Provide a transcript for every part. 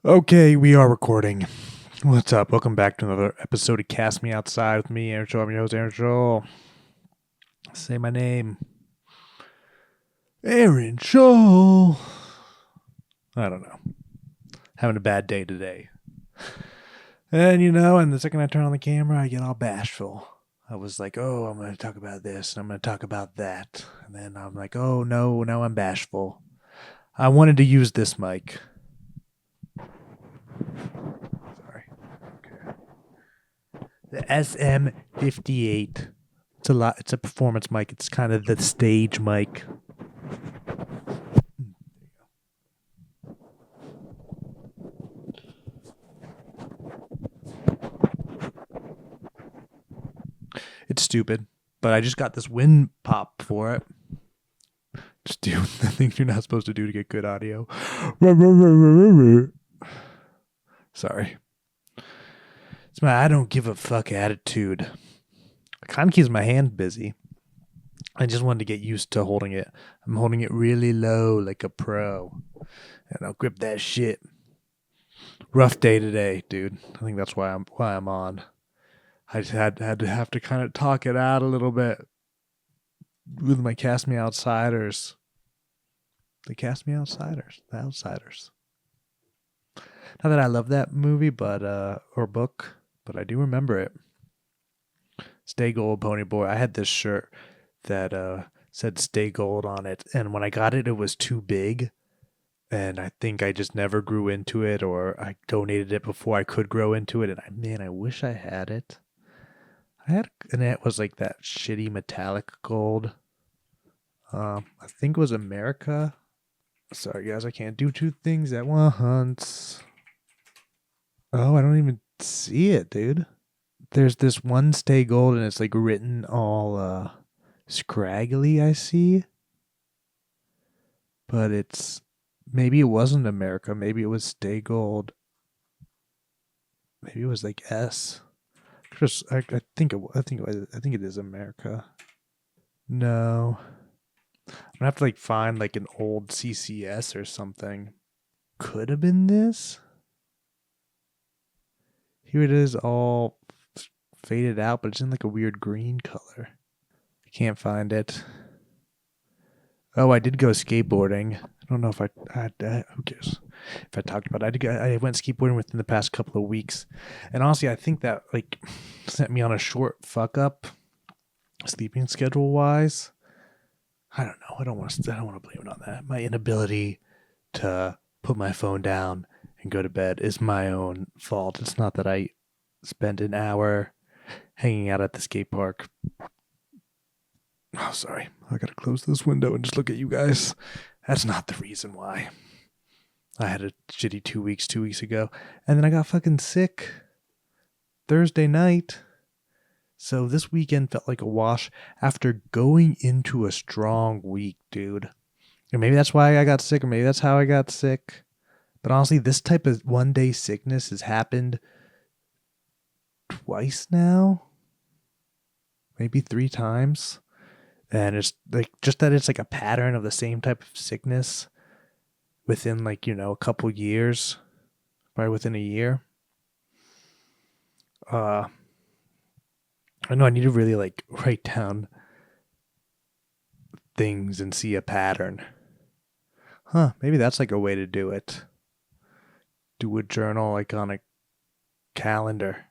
Okay, we are recording. What's up? Welcome back to another episode of Cast Me Outside with me, Aaron Joel. I'm your host, Aaron Joel. Say my name. Aaron Joel. I don't know. Having a bad day today. And the second I turn on the camera, I get all bashful. I was like, oh, I'm going to talk about this, and I'm going to talk about that. And then I'm like, oh, no, now I'm bashful. I wanted to use this mic. Sorry. Okay. The SM58. It's a performance mic. It's kind of the stage mic. It's stupid, but I just got this wind pop for it. Just do the things you're not supposed to do to get good audio. Sorry. It's my I don't give a fuck attitude. It kind of keeps my hand busy. I just wanted to get used to holding it. I'm holding it really low like a pro. And I'll grip that shit. Rough day today, dude. I think that's why I'm on. I just had to kind of talk it out a little bit with my Cast Me Outsiders. The Cast Me Outsiders. The Outsiders. Not that I love that movie, but or book, but I do remember it. Stay Gold, Pony Boy. I had this shirt that said Stay Gold on it, and when I got it, it was too big, and I think I just never grew into it, or I donated it before I could grow into it, and I wish I had it. And it was like that shitty metallic gold. I think it was America. Sorry, guys, I can't do two things at once. Oh, I don't even see it, dude. There's this one Stay Gold, and it's like written all scraggly, I see. But maybe it wasn't America. Maybe it was Stay Gold. Maybe it was like S. I think it is America. No. I'm gonna have to find an old CCS or something. Could have been this. Here it is, all faded out, but it's in a weird green color. I can't find it. Oh, I did go skateboarding. I don't know if who cares if I talked about it. I went skateboarding within the past couple of weeks, and honestly, I think that sent me on a short fuck up, sleeping schedule wise. I don't know. I don't want to blame it on that. My inability to put my phone down and go to bed is my own fault. It's not that I spent an hour hanging out at the skate park. Oh, sorry. I gotta close this window and just look at you guys. That's not the reason why. I had a shitty 2 weeks ago, and then I got fucking sick Thursday night. So this weekend felt like a wash after going into a strong week, dude. And maybe that's why I got sick, or maybe that's how I got sick. But honestly, this type of one-day sickness has happened twice now. Maybe 3 times. And it's just that it's a pattern of the same type of sickness within a couple years. Probably within a year. I know I need to really write down things and see a pattern. Maybe that's a way to do it. Do a journal on a calendar.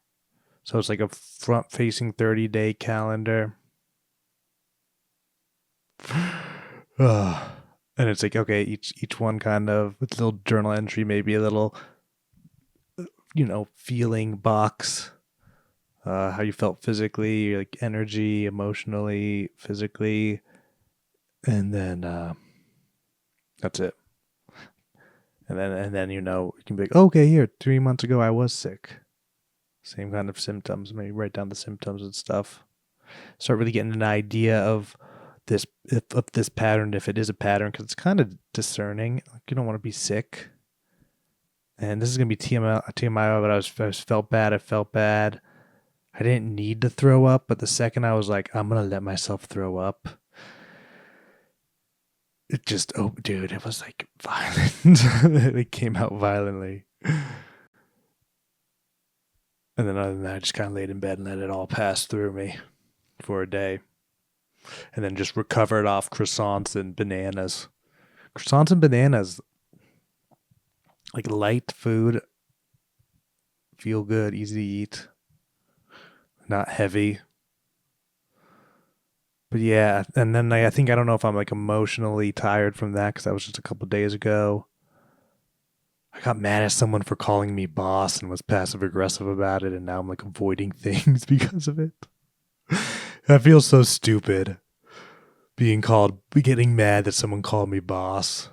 So it's a front-facing 30-day calendar. And it's okay, each one kind of with a little journal entry, maybe a little feeling box. How you felt physically, energy, emotionally, physically, and then that's it. And then you can be okay, here 3 months ago I was sick. Same kind of symptoms. Maybe write down the symptoms and stuff. Start really getting an idea of this pattern, if it is a pattern, because it's kind of discerning. You don't want to be sick. And this is gonna be TMI, but I felt bad. I felt bad. I didn't need to throw up, but the second I was I'm gonna let myself throw up, it just, it was violent. It came out violently. And then other than that, I just kind of laid in bed and let it all pass through me for a day. And then just recovered off croissants and bananas. Croissants and bananas, like light food, feel good, easy to eat, not heavy. But yeah, and then I think I don't know if I'm like emotionally tired from that because that was just a couple days ago. I got mad at someone for calling me boss and was passive aggressive about it, and now I'm like avoiding things because of it. I feel so stupid getting mad that someone called me boss.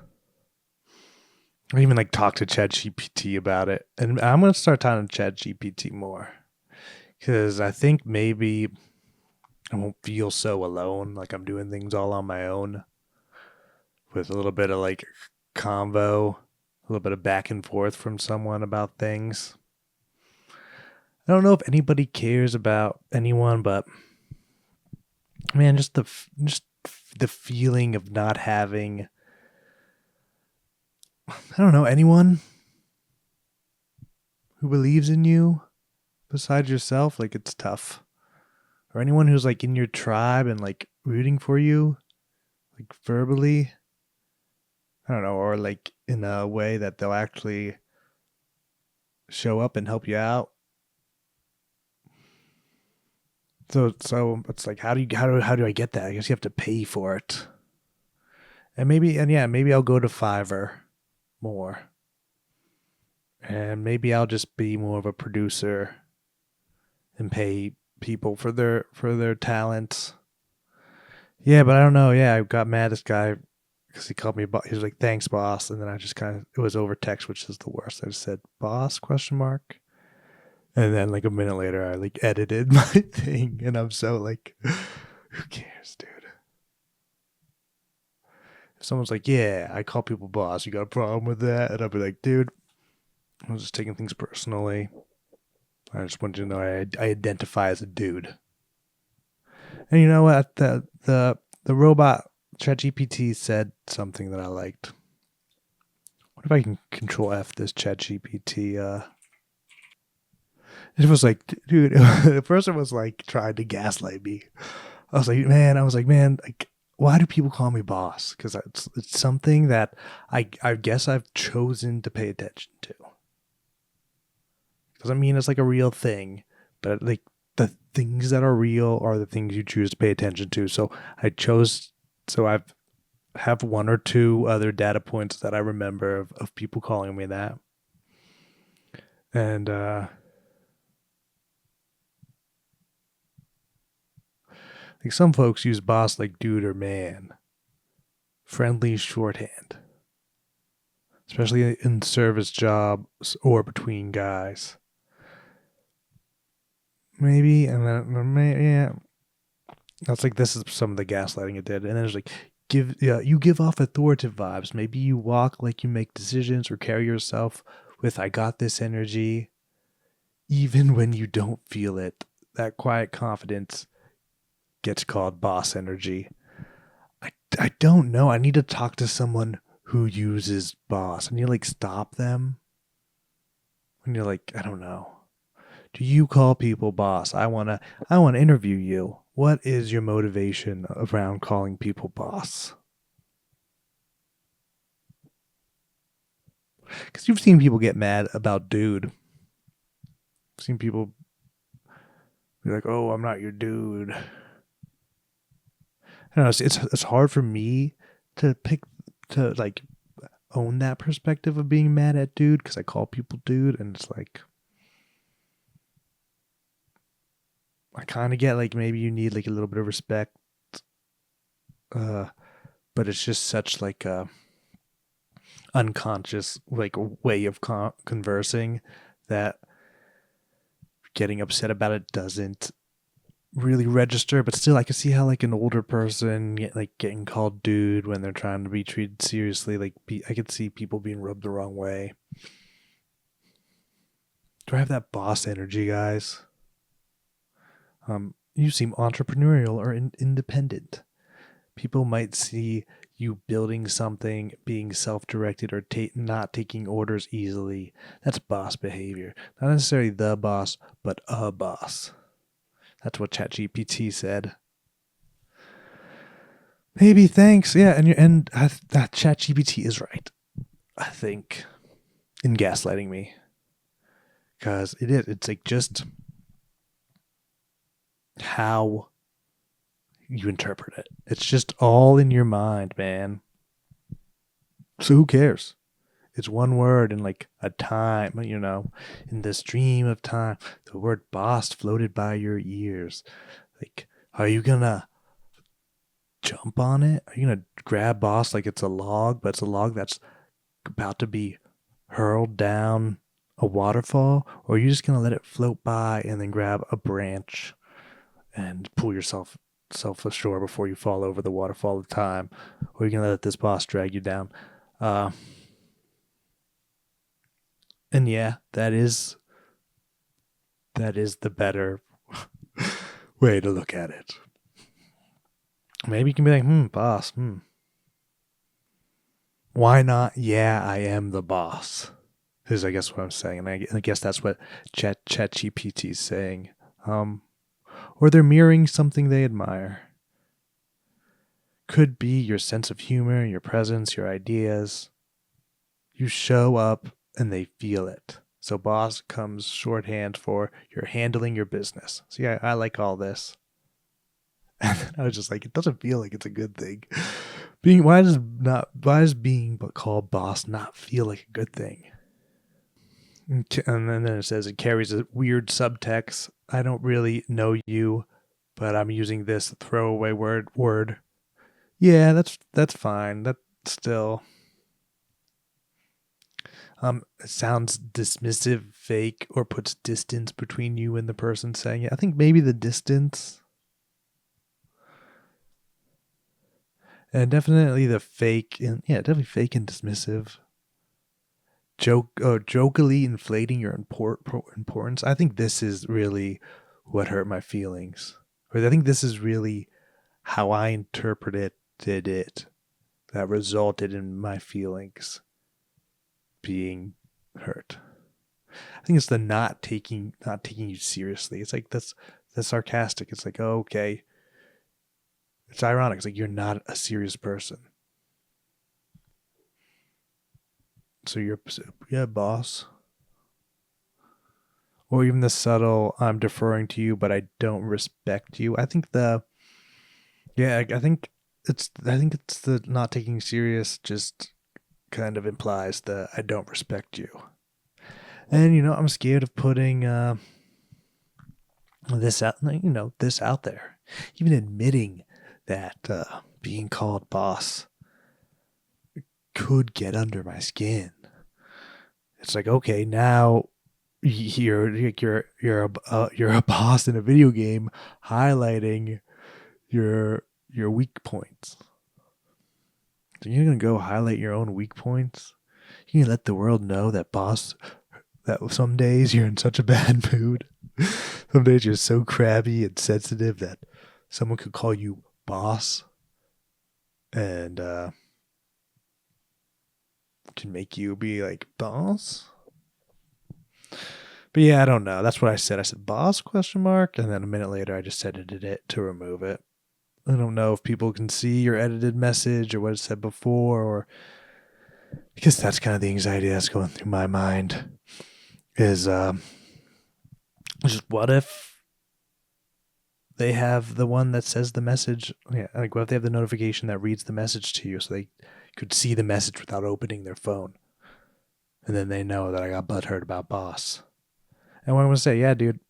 I even like talk to ChatGPT about it, and I'm gonna start talking to ChatGPT more because I think maybe I won't feel so alone, like I'm doing things all on my own with a little bit of like convo, a little bit of back and forth from someone about things. I don't know if anybody cares about anyone, but man, just the feeling of not having, I don't know, anyone who believes in you besides yourself, like it's tough. Or anyone who's like in your tribe and like rooting for you, like verbally, I don't know, or like in a way that they'll actually show up and help you out. So it's like how do I get that? I guess you have to pay for it. And yeah, maybe I'll go to Fiverr more. And maybe I'll just be more of a producer and pay people for their talents. Yeah, but I don't know. Yeah, I got mad at this guy because he called me. He was like, "Thanks, boss," and then I just kind of it was over text, which is the worst. I just said, "Boss?" question mark, and then like a minute later, I like edited my thing, and I'm so like, who cares, dude? If someone's like, "Yeah, I call people boss," you got a problem with that? And I'll be like, "Dude, I was just taking things personally. I just want you to know I identify as a dude." And you know what? The robot ChatGPT said something that I liked. What if I can control F this ChatGPT? It was like, dude, the person was like trying to gaslight me. I was like, man, like, why do people call me boss? Because it's something that I guess I've chosen to pay attention to. Doesn't mean it's like a real thing, but like the things that are real are the things you choose to pay attention to. So I chose. So I've have one or two other data points that I remember of people calling me that. And like some folks use boss like dude or man, friendly shorthand, especially in service jobs or between guys. Maybe, and then yeah, that's like this is some of the gaslighting it did. And then there's like you give off authoritative vibes. Maybe you walk like you make decisions or carry yourself with I got this energy, even when you don't feel it. That quiet confidence gets called boss energy. I don't know. I need to talk to someone who uses boss. And you like stop them when you're like, I don't know. Do you call people boss? I wanna interview you. What is your motivation around calling people boss? Because you've seen people get mad about dude. I've seen people be like, "Oh, I'm not your dude." I don't know. It's hard for me to pick to like own that perspective of being mad at dude because I call people dude, and it's like I kind of get like maybe you need like a little bit of respect, uh, but it's just such like a unconscious like way of conversing that getting upset about it doesn't really register. But still, I can see how like an older person getting called dude when they're trying to be treated seriously. I could see people being rubbed the wrong way. Do I have that boss energy, guys? You seem entrepreneurial or independent. People might see you building something, being self-directed, or not taking orders easily. That's boss behavior. Not necessarily the boss, but a boss. That's what ChatGPT said. Maybe, thanks. Yeah, that ChatGPT is right, I think, in gaslighting me. Because it is. It's like just how you interpret it. It's just all in your mind, man. So who cares? It's one word in like a time, in the stream of time. The word boss floated by your ears. Like, are you gonna jump on it? Are you gonna grab boss like it's a log, but it's a log that's about to be hurled down a waterfall? Or are you just gonna let it float by and then grab a branch and pull yourself ashore before you fall over the waterfall of time? Or are you gonna let this boss drag you down? And yeah, that is the better way to look at it. Maybe you can be like, boss, why not? Yeah, I am the boss. Is I guess what I'm saying, and I guess that's what ChatGPT is saying. Or they're mirroring something they admire. Could be your sense of humor, your presence, your ideas. You show up and they feel it. So boss comes shorthand for you're handling your business. So yeah, I like all this. And I was just like, it doesn't feel like it's a good thing. Why does being called boss not feel like a good thing? And then it says it carries a weird subtext. I don't really know you, but I'm using this throwaway word. Yeah, that's fine. That still it sounds dismissive, fake, or puts distance between you and the person saying it. I think maybe the distance. And definitely the fake, and yeah, definitely fake and dismissive. Jokily inflating your importance. I think this is really what hurt my feelings. Or I think this is really how I interpreted it that resulted in my feelings being hurt. I think it's the not taking you seriously. It's like that's sarcastic. It's like, oh, okay. It's ironic. It's like you're not a serious person. So yeah, boss. Or even the subtle, I'm deferring to you, but I don't respect you. I think I think it's the not taking serious just kind of implies the I don't respect you. And I'm scared of putting this out there. Even admitting that being called boss could get under my skin. It's like, okay, now you're a boss in a video game, highlighting your weak points. So you're gonna go highlight your own weak points. You can let the world know that some days you're in such a bad mood. Some days you're so crabby and sensitive that someone could call you boss and can make you be like, boss. But yeah, I don't know. That's what I said. I said boss ? And then a minute later I just edited it to remove it. I don't know if people can see your edited message or what it said before, or because that's kind of the anxiety that's going through my mind is just what if they have the one that says the message? Yeah, like what if they have the notification that reads the message to you so they could see the message without opening their phone? And then they know that I got butthurt about boss. And what I'm going to say, yeah, dude,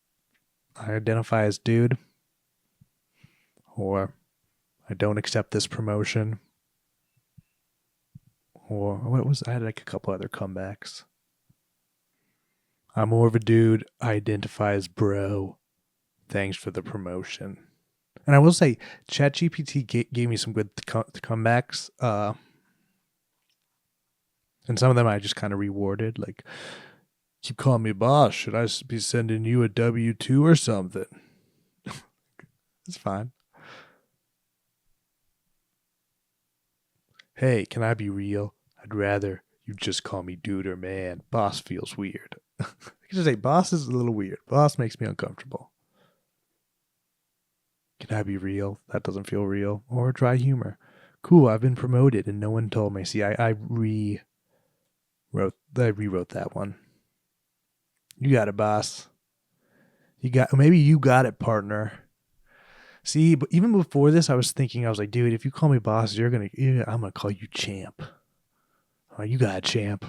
I identify as dude, or I don't accept this promotion, or I had like a couple other comebacks. I'm more of a dude. I identify as bro. Thanks for the promotion. And I will say, ChatGPT gave me some good comebacks. And some of them I just kind of rewarded. Like, keep calling me boss. Should I be sending you a W-2 or something? It's fine. Hey, can I be real? I'd rather you just call me dude or man. Boss feels weird. I can just say boss is a little weird. Boss makes me uncomfortable. Can I be real? That doesn't feel real. Or dry humor. Cool, I've been promoted and no one told me. See, I rewrote that one. You got it, boss. Maybe you got it, partner. See, but even before this, I was like, dude, if you call me boss, I'm gonna call you champ. Oh, you got it, champ.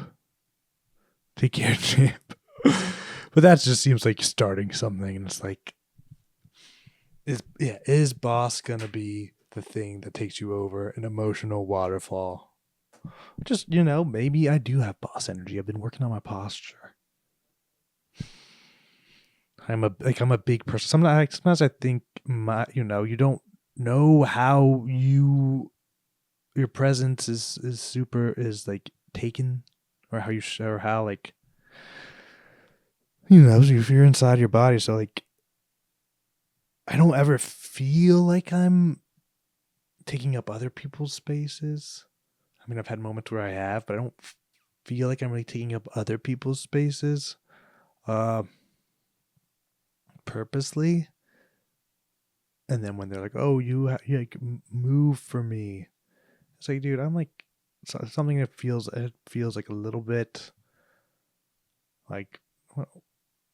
Take care, champ. But that just seems like starting something, and it's like, is boss gonna be the thing that takes you over an emotional waterfall? Just maybe I do have boss energy. I've been working on my posture. I'm a big person. Sometimes I think you don't know how your presence is like taken, or how like if you're inside your body. So like I don't ever feel like I'm taking up other people's spaces. I mean, I've had moments where I have, but I don't feel like I'm really taking up other people's spaces purposely. And then when they're like, "Oh, you like move for me," it's like, dude, I'm like something that feels like a little bit like,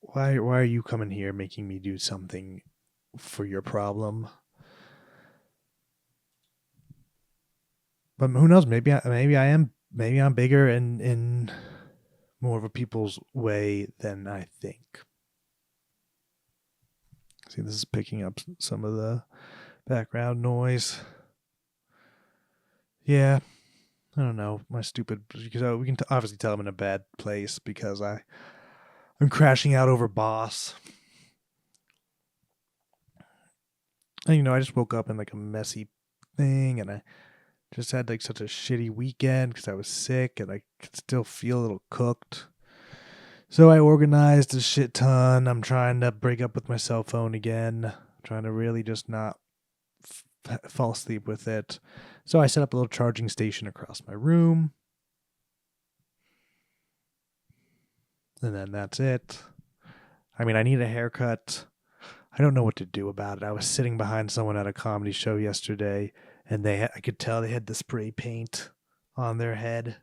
why are you coming here making me do something for your problem? But who knows? Maybe I'm bigger and in more of a people's way than I think. See, this is picking up some of the background noise. Yeah, I don't know. My stupid, because we can obviously tell I'm in a bad place because I'm crashing out over boss. And I just woke up in like a messy thing, and I just had like such a shitty weekend because I was sick and I could still feel a little cooked. So I organized a shit ton. I'm trying to break up with my cell phone again. Trying to really just not fall asleep with it. So I set up a little charging station across my room. And then that's it. I mean, I need a haircut. I don't know what to do about it. I was sitting behind someone at a comedy show yesterday, and I could tell they had the spray paint on their head.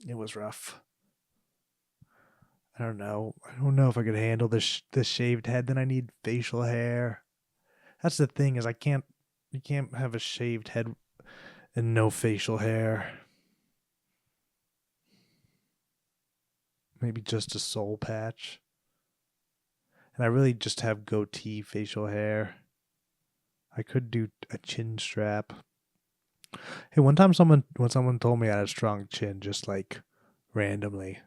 It was rough. I don't know. I don't know if I could handle this shaved head. Then I need facial hair. That's the thing, is you can't have a shaved head and no facial hair. Maybe just a soul patch. And I really just have goatee facial hair. I could do a chin strap. Hey, one time when someone told me I had a strong chin, just like randomly.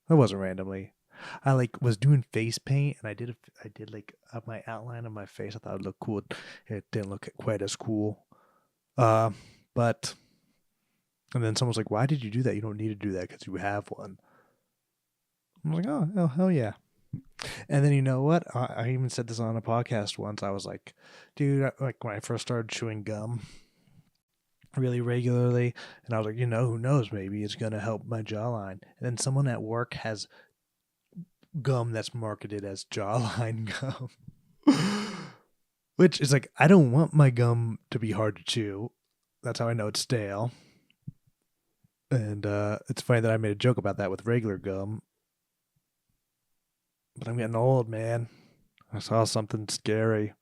It wasn't randomly. I like was doing face paint, and I did like up my outline of my face. I thought it would look cool. It didn't look quite as cool. But and then someone was like, "Why did you do that? You don't need to do that because you have one." I'm like, "Oh, hell yeah!" And then you know what? I even said this on a podcast once. I was like, "Dude, like when I first started chewing gum really regularly, and I was like, who knows? Maybe it's gonna help my jawline." And then someone at work has gum that's marketed as jawline gum. Which is like, I don't want my gum to be hard to chew. That's how I know it's stale. And it's funny that I made a joke about that with regular gum. But I'm getting old, man. I saw something scary.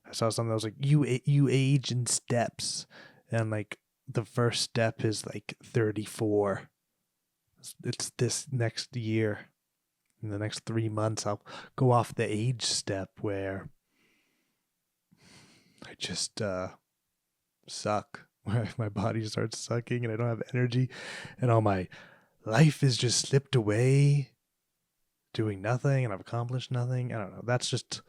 I saw something that was like, you age in steps. And like the first step is like 34. It's this next year. In the next 3 months, I'll go off the age step where I just suck. Where my body starts sucking and I don't have energy, and all my life is just slipped away doing nothing, and I've accomplished nothing. I don't know. That's just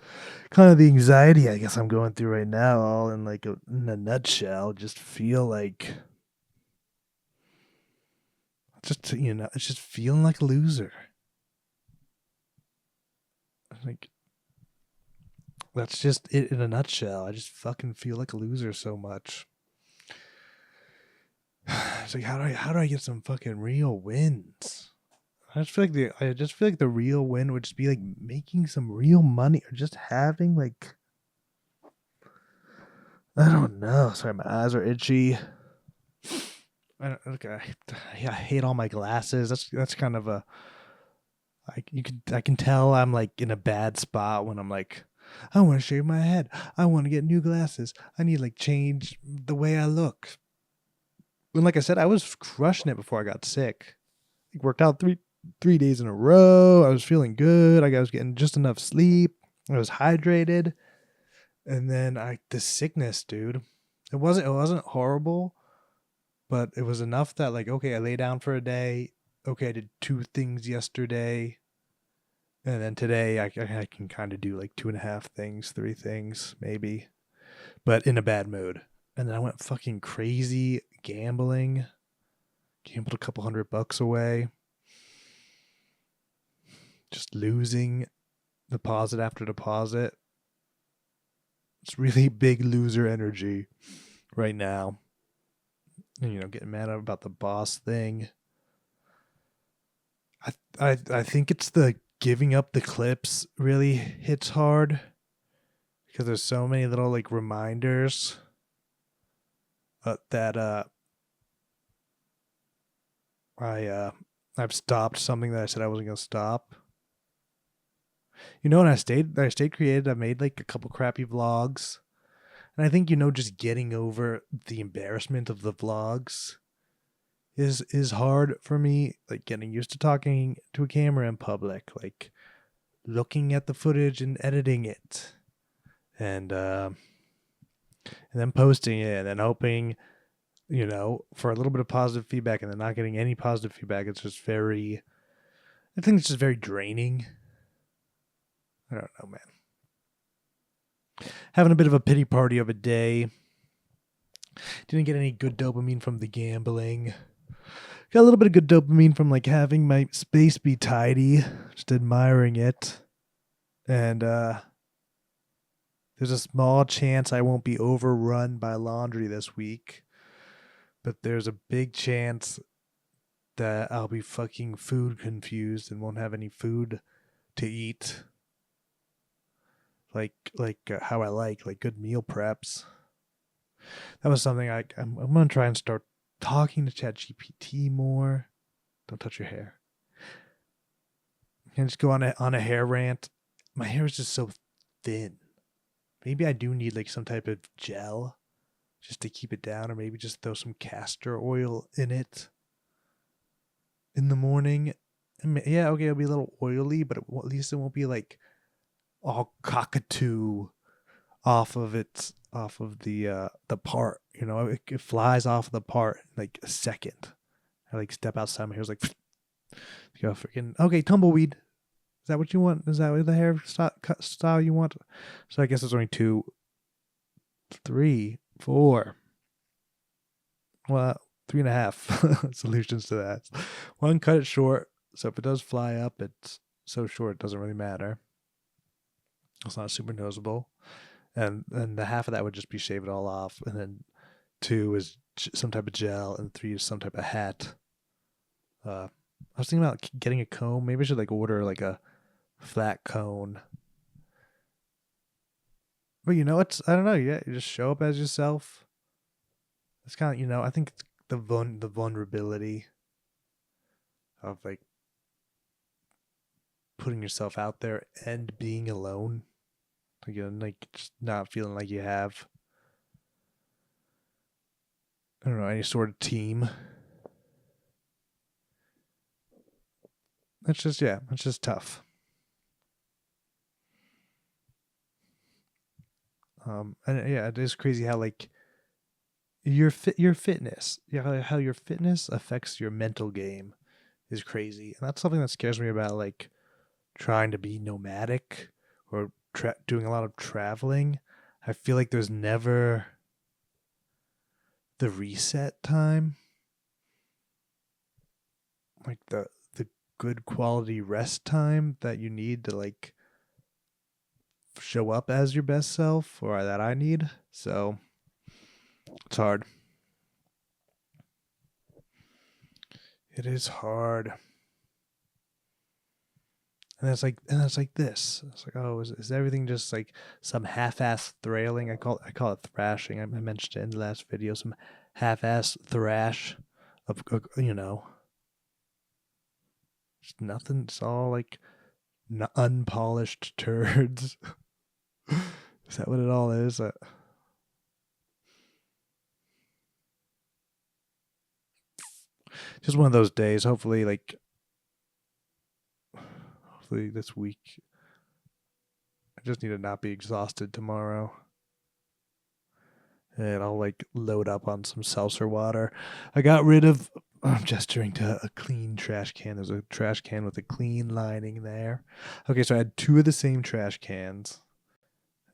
kind of the anxiety I guess I'm going through right now, all in like in a nutshell. Just feel like it's just feeling like a loser. Like, that's just it in a nutshell. I just fucking feel like a loser so much. It's like how do I get some fucking real wins? I just feel like the real win would just be like making some real money or just having like I don't know. Sorry, my eyes are itchy. Okay, I hate all my glasses. That's kind of a I can tell I'm like in a bad spot when I'm like I want to shave my head. I want to get new glasses. I need like change the way I look. And like I said, I was crushing it before I got sick. I worked out three days in a row. I was feeling good. I was getting just enough sleep. I was hydrated. And then the sickness, dude. It wasn't horrible, but it was enough that like, okay, I lay down for a day. Okay, I did two things yesterday. And then today I can kind of do like two and a half things, three things, maybe. But in a bad mood. And then I went fucking crazy gambling. Gambled a couple $100 away. Just losing deposit after deposit. It's really big loser energy right now. And, getting mad about the boss thing. I think it's the giving up the clips really hits hard because there's so many little like reminders that I've stopped something that I said I wasn't gonna stop. And I stayed creative. I made like a couple crappy vlogs. And I think, just getting over the embarrassment of the vlogs is hard for me. Like getting used to talking to a camera in public, like looking at the footage and editing it, and then posting it, and then hoping, for a little bit of positive feedback, and then not getting any positive feedback. I think it's just very draining. I don't know, man. Having a bit of a pity party of a day. Didn't get any good dopamine from the gambling. Got a little bit of good dopamine from like having my space be tidy, just admiring it. And there's a small chance I won't be overrun by laundry this week. But there's a big chance that I'll be fucking food confused and won't have any food to eat. Like how I like good meal preps. That was something I'm gonna try and start talking to ChatGPT more. Don't touch your hair. Can I just go on a hair rant? My hair is just so thin. Maybe I do need like some type of gel just to keep it down, or maybe just throw some castor oil in it in the morning. Yeah, okay, it'll be a little oily, but at least it won't be like all cockatoo off of the part. It flies off the part in like a second. I like step outside, my hair's like go freaking okay, tumbleweed. Is that what you want? Is that what the hair style you want? So I guess there's only 2, 3, 4. Well, 3.5 solutions to that. One, cut it short. So if it does fly up, it's so short it doesn't really matter. It's not super noticeable. And the half of that would just be shave it all off. And then 2 is some type of gel, and 3 is some type of hat. I was thinking about getting a comb. Maybe I should like order like a flat cone. But I don't know. Yeah, you just show up as yourself. It's kind of, I think it's the vulnerability of like putting yourself out there and being alone. Again, like just not feeling like you have, I don't know, any sort of team. It's just tough. And yeah, it is crazy how like your fitness, how your fitness affects your mental game is crazy, and that's something that scares me about like trying to be nomadic or doing a lot of traveling. I feel like there's never the reset time, like the good quality rest time that you need to like show up as your best self, or that I need. So it's hard. It is hard. And it's like this. It's like, oh, is everything just like some half-ass thrailing? I call it thrashing. I mentioned it in the last video. Some half-ass thrash of just nothing. It's all like unpolished turds. Is that what it all is? Just one of those days. Hopefully this week. I just need to not be exhausted tomorrow. And I'll like load up on some seltzer water. I got rid of. I'm gesturing to a clean trash can. There's a trash can with a clean lining there. Okay, so I had two of the same trash cans,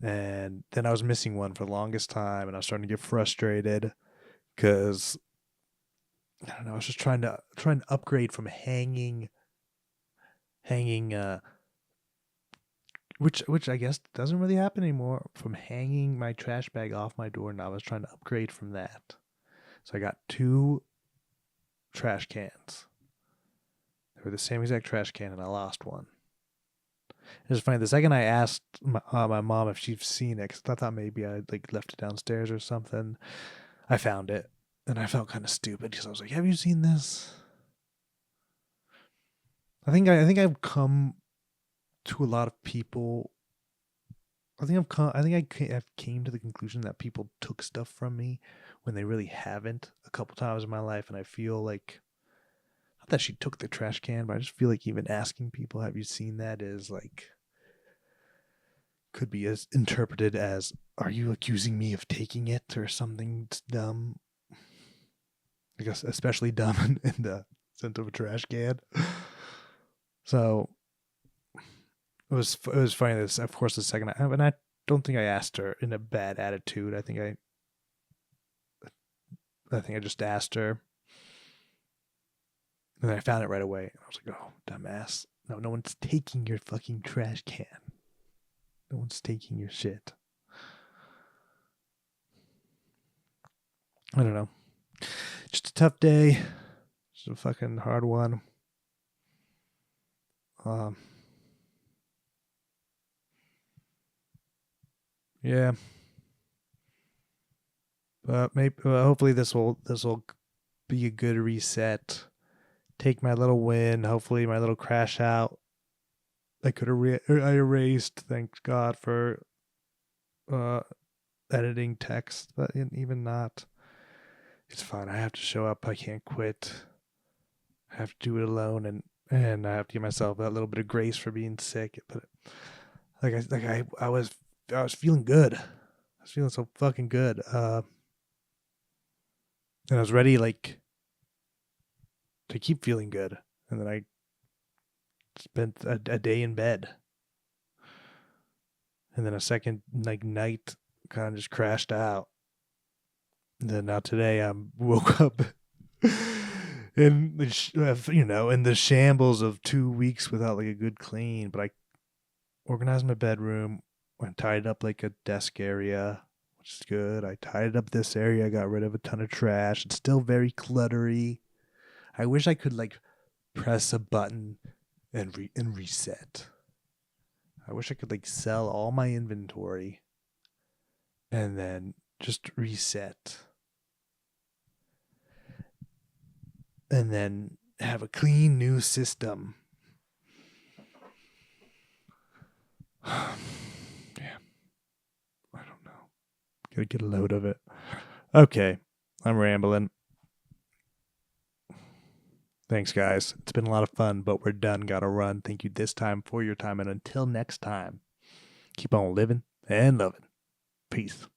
and then I was missing one for the longest time, and I was starting to get frustrated because I don't know. I was just trying to upgrade from hanging, which I guess doesn't really happen anymore. From hanging my trash bag off my door, and I was trying to upgrade from that. So I got two trash cans. They were the same exact trash can, and I lost one. It was funny. The second I asked my mom if she'd seen it, because I thought maybe I like left it downstairs or something, I found it, and I felt kind of stupid because I was like, "Have you seen this?" I think I've come to a lot of people. I've came to the conclusion that people took stuff from me when they really haven't a couple times in my life, and I feel like not that she took the trash can, but I just feel like even asking people, "Have you seen that?" is like could be as interpreted as, "Are you accusing me of taking it?" or something dumb. I guess especially dumb in the sense of a trash can. So it was funny. This, of course, the second and I don't think I asked her in a bad attitude. I think I just asked her, and then I found it right away. I was like, "Oh, dumbass! No one's taking your fucking trash can. No one's taking your shit." I don't know. Just a tough day. Just a fucking hard one. Yeah, but maybe hopefully this will be a good reset. Take my little win. Hopefully my little crash out. I erased. Thank God for editing text, but even not. It's fine. I have to show up. I can't quit. I have to do it alone, and I have to give myself that little bit of grace for being sick. But I was feeling good. I was feeling so fucking good. And I was ready like to keep feeling good. And then I spent a day in bed. And then a second like night kind of just crashed out. And then now today I woke up in in the shambles of 2 weeks without like a good clean. But I organized my bedroom, I tidied up like a desk area, which is good. I tidied up this area. I got rid of a ton of trash. It's still very cluttery. I wish I could like press a button and reset. I wish I could like sell all my inventory and then just reset. And then have a clean new system. Yeah. I don't know. Gotta get a load of it. Okay. I'm rambling. Thanks, guys. It's been a lot of fun, but we're done. Gotta run. Thank you this time for your time. And until next time, keep on living and loving. Peace.